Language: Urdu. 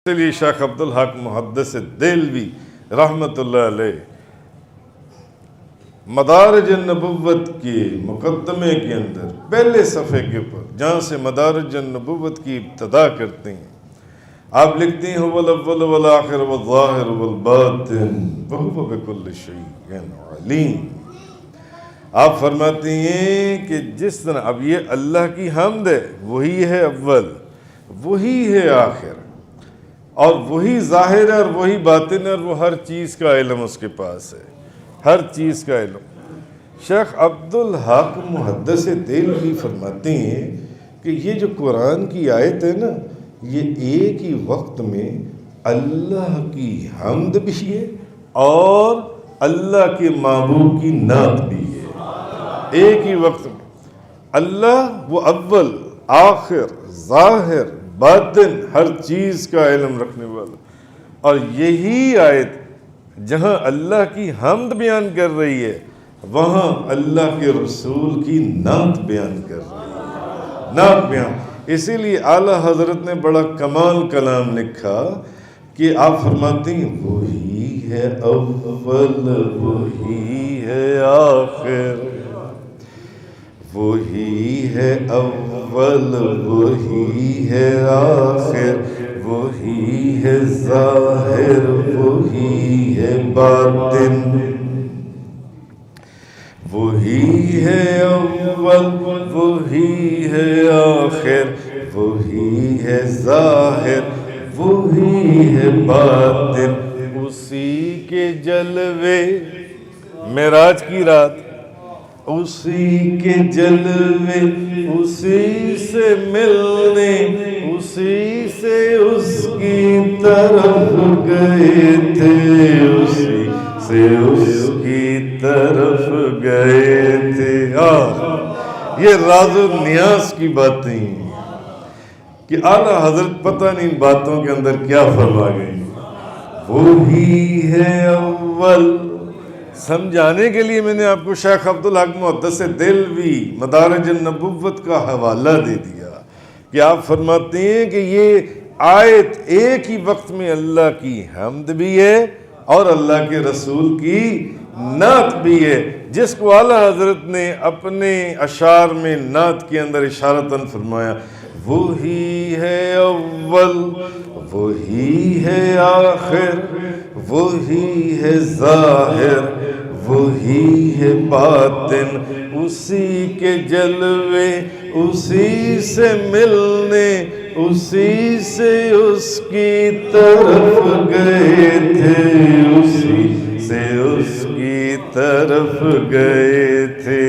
چلیے شیخ عبدالحق محدث دہلوی رحمۃ اللہ علیہ مدارج النبوت کے مقدمے کے اندر پہلے صفحے کے اوپر جہاں سے مدارج النبوت کی ابتدا کرتے ہیں آپ لکھتے ہیں هو الاول والآخر والظاہر والباطن وهو بكل شيء علیم۔ آپ فرماتے ہیں کہ جس طرح اب یہ اللہ کی حمد ہے، وہی ہے اول، وہی ہے آخر، اور وہی ظاہر ہے اور وہی باطن ہے، اور وہ ہر چیز کا علم اس کے پاس ہے، ہر چیز کا علم۔ شیخ عبدالحق محدث دہلوی فرماتے ہیں کہ یہ جو قرآن کی آیت ہے نا، یہ ایک ہی وقت میں اللہ کی حمد بھی ہے اور اللہ کے محبوب کی نعت بھی ہے، ایک ہی وقت میں۔ اللہ وہ اول، آخر، ظاہر، باطن، ہر چیز کا علم رکھنے والا، اور یہی آیت جہاں اللہ کی حمد بیان کر رہی ہے وہاں اللہ کے رسول کی نعت بیان کر رہی ہے، نعت بیان۔ اسی لیے اعلیٰ حضرت نے بڑا کمال کلام لکھا کہ آپ فرماتے ہیں وہی ہے اول، وہی ہے آخر، وہی ہے اول، وہی ہے آخر، وہی ہے ظاہر، وہی ہے باطن، وہی ہے اول، وہی ہے آخر، وہی ہے ظاہر، وہی ہے باطن۔ اسی کے جلوے معراج کی رات، اسی کے جلوے، اسی سے ملنے، اسی سے اس کی طرف گئے تھے، اسی سے اس کی طرف گئے تھے۔ یہ راز و نیاز کی باتیں ہیں کہ اعلیٰ حضرت پتہ نہیں ان باتوں کے اندر کیا فرما گئے۔ وہی ہے اول، سمجھانے کے لیے میں نے آپ کو شیخ عبدالحق محدث دہلوی مدارج النبوت کا حوالہ دے دیا کہ آپ فرماتے ہیں کہ یہ آیت ایک ہی وقت میں اللہ کی حمد بھی ہے اور اللہ کے رسول کی نعت بھی ہے، جس کو اعلیٰ حضرت نے اپنے اشعار میں نعت کے اندر اشارتاً فرمایا وہی ہے اول، وہی ہے آخر، وہی ہے ظاہر، وہی ہے باطن، اسی کے جلوے، اسی سے ملنے، اسی سے اس کی طرف گئے تھے، اسی سے اس کی طرف گئے تھے۔